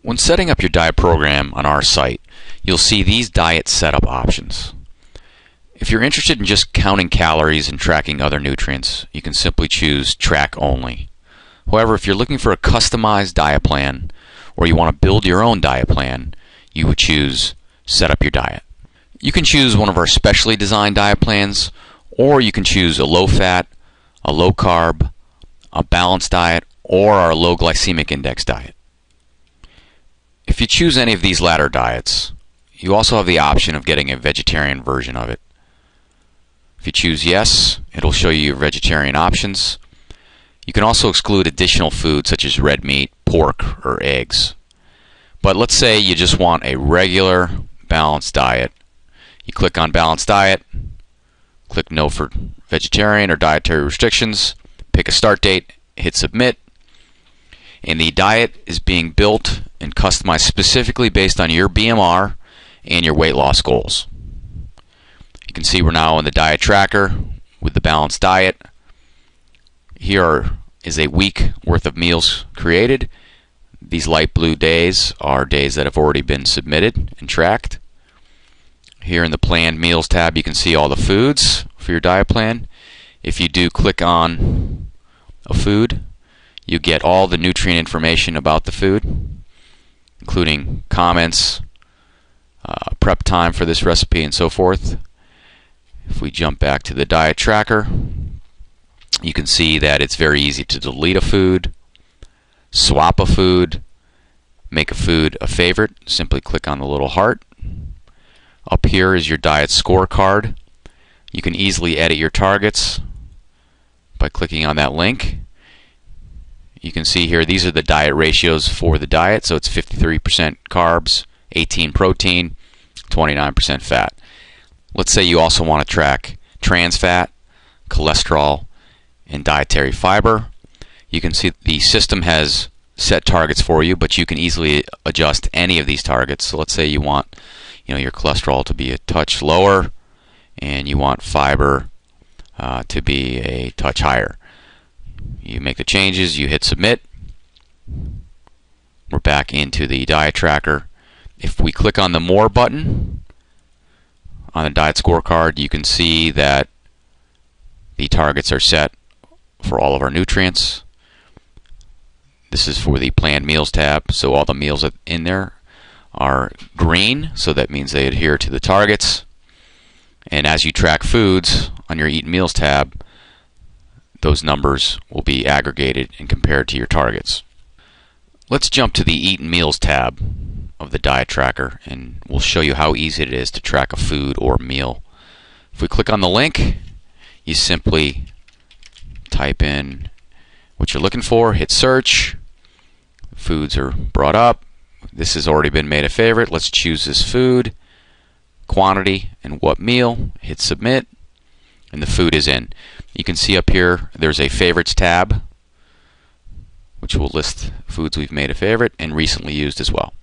When setting up your diet program on our site, you'll see these diet setup options. If you're interested in just counting calories and tracking other nutrients, you can simply choose Track Only. However, if you're looking for a customized diet plan, or you want to build your own diet plan, you would choose Set Up Your Diet. You can choose one of our specially designed diet plans, or you can choose a low-fat, a low-carb, a balanced diet, or our low glycemic index diet. If you choose any of these latter diets, you also have the option of getting a vegetarian version of it. If you choose yes, it'll show you your vegetarian options. You can also exclude additional foods such as red meat, pork, or eggs. But let's say you just want a regular balanced diet. You click on Balanced Diet, click No for Vegetarian or Dietary Restrictions, pick a start date, hit Submit, and the diet is being built and customized specifically based on your BMR and your weight loss goals. You can see we're now in the diet tracker with the balanced diet. Here is a week worth of meals created. These light blue days are days that have already been submitted and tracked. Here in the planned meals tab you can see all the foods for your diet plan. If you do click on a food, you get all the nutrient information about the food, including comments, prep time for this recipe, and so forth. If we jump back to the diet tracker, you can see that it's very easy to delete a food, swap a food, make a food a favorite. Simply click on the little heart. Up here is your diet scorecard. You can easily edit your targets by clicking on that link. You can see here these are the diet ratios for the diet. So it's 53% carbs, 18 protein, 29% fat. Let's say you also want to track trans fat, cholesterol, and dietary fiber. You can see the system has set targets for you, but you can easily adjust any of these targets. So let's say you want your cholesterol to be a touch lower and you want fiber to be a touch higher. You make the changes, you hit Submit. We're back into the diet tracker. If we click on the More button on the diet scorecard, you can see that the targets are set for all of our nutrients. This is for the planned meals tab, so all the meals in there are green, so that means they adhere to the targets. And as you track foods on your Eat Meals tab, those numbers will be aggregated and compared to your targets. Let's jump to the Eat Meals tab of the diet tracker, and we'll show you how easy it is to track a food or meal. If we click on the link, you simply type in what you're looking for, hit search, foods are brought up. This has already been made a favorite. Let's choose this food, quantity, and what meal, hit Submit, and the food is in. You can see up here there's a favorites tab which will list foods we've made a favorite and recently used as well.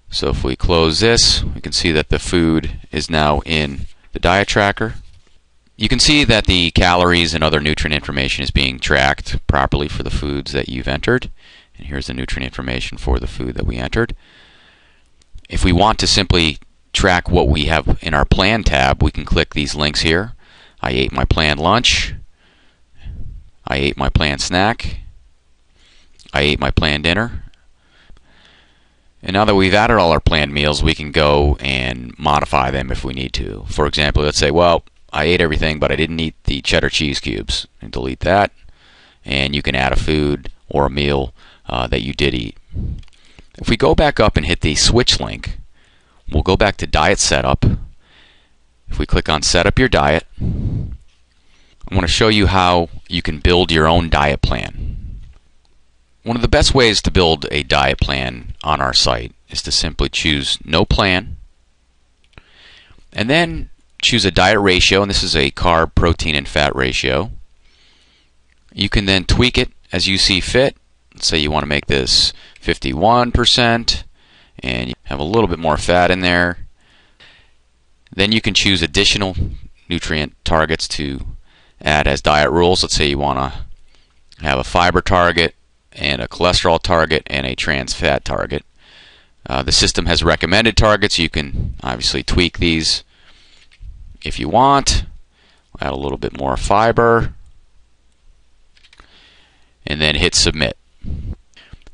So if we close this, we can see that the food is now in the diet tracker. You can see that the calories and other nutrient information is being tracked properly for the foods that you've entered. And here's the nutrient information for the food that we entered. If we want to simply track what we have in our plan tab, we can click these links here. I ate my planned lunch. I ate my planned snack. I ate my planned dinner. And now that we've added all our planned meals, we can go and modify them if we need to. For example, let's say, well, I ate everything, but I didn't eat the cheddar cheese cubes. And delete that. And you can add a food or a meal that you did eat. If we go back up and hit the switch link, we'll go back to Diet Setup. If we click on Set Up Your Diet, I want to show you how you can build your own diet plan. One of the best ways to build a diet plan on our site is to simply choose No Plan, and then choose a diet ratio, and this is a carb, protein, and fat ratio. You can then tweak it as you see fit. Let's say you want to make this 51% and you have a little bit more fat in there. Then you can choose additional nutrient targets to add as diet rules. Let's say you want to have a fiber target and a cholesterol target and a trans fat target. The system has recommended targets. You can obviously tweak these if you want. Add a little bit more fiber and then hit submit.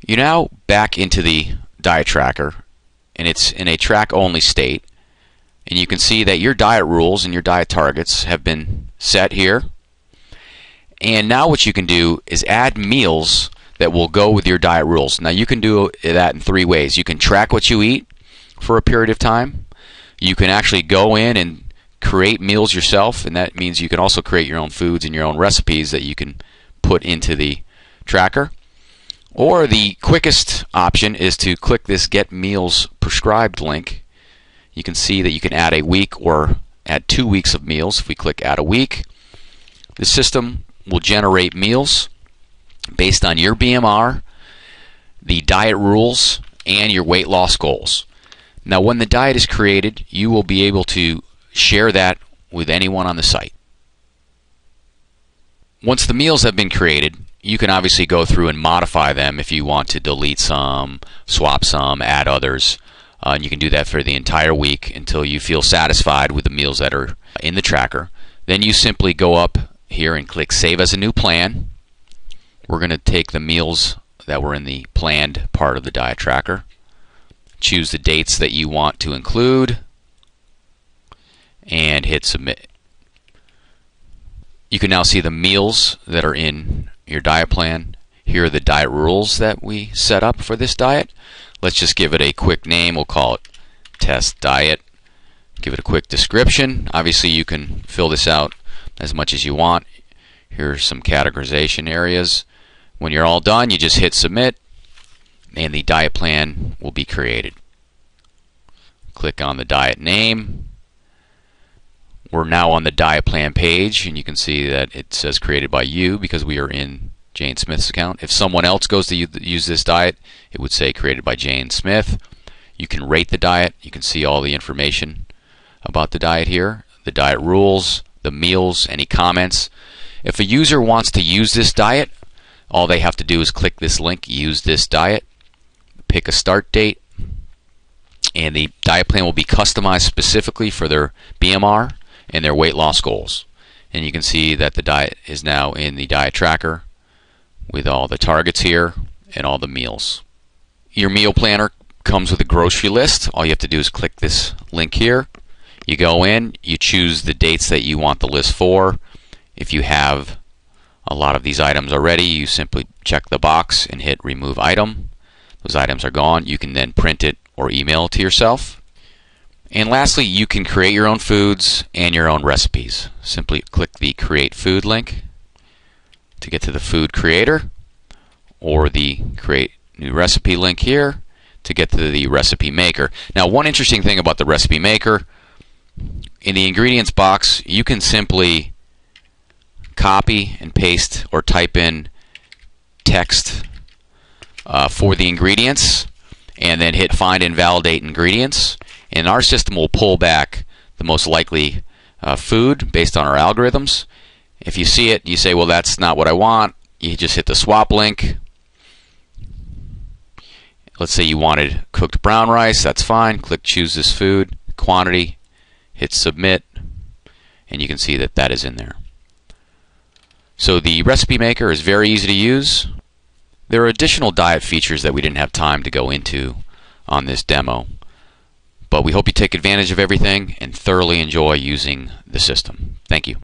You're now back into the diet tracker, and it's in a track only state, and you can see that your diet rules and your diet targets have been set here. And now what you can do is add meals that will go with your diet rules. Now you can do that in 3 ways. You can track what you eat for a period of time. You can actually go in and create meals yourself, and that means you can also create your own foods and your own recipes that you can put into the tracker. Or the quickest option is to click this Get Meals Prescribed link. You can see that you can add a week or add 2 weeks of meals. If we click Add a Week, the system will generate meals based on your BMR, the diet rules, and your weight loss goals. Now when the diet is created, you will be able to share that with anyone on the site. Once the meals have been created, you can obviously go through and modify them if you want to delete some, swap some, add others. And you can do that for the entire week until you feel satisfied with the meals that are in the tracker. Then you simply go up here and click Save as a New Plan. We're going to take the meals that were in the planned part of the diet tracker. Choose the dates that you want to include and hit submit. You can now see the meals that are in your diet plan. Here are the diet rules that we set up for this diet. Let's just give it a quick name. We'll call it Test Diet. Give it a quick description. Obviously you can fill this out as much as you want. Here's some categorization areas. When you're all done, you just hit submit and the diet plan will be created. Click on the diet name. We're now on the diet plan page, and you can see that it says created by you because we are in Jane Smith's account. If someone else goes to use this diet, it would say created by Jane Smith. You can rate the diet. You can see all the information about the diet here, the diet rules, the meals, any comments. If a user wants to use this diet, all they have to do is click this link, Use This Diet, pick a start date, and the diet plan will be customized specifically for their BMR and their weight loss goals. And you can see that the diet is now in the diet tracker with all the targets here and all the meals. Your meal planner comes with a grocery list. All you have to do is click this link here. You go in, you choose the dates that you want the list for. If you have a lot of these items already, you simply check the box and hit Remove Item. Those items are gone. You can then print it or email it to yourself. And lastly, you can create your own foods and your own recipes. Simply click the Create Food link to get to the food creator, or the Create New Recipe link here to get to the recipe maker. Now, one interesting thing about the recipe maker, in the ingredients box, you can simply copy and paste or type in text for the ingredients and then hit Find and Validate Ingredients, and our system will pull back the most likely food based on our algorithms. If you see it, you say, well, that's not what I want. You just hit the swap link. Let's say you wanted cooked brown rice. That's fine. Click Choose This Food, Quantity, hit Submit, and you can see that that is in there. So the recipe maker is very easy to use. There are additional diet features that we didn't have time to go into on this demo, but we hope you take advantage of everything and thoroughly enjoy using the system. Thank you.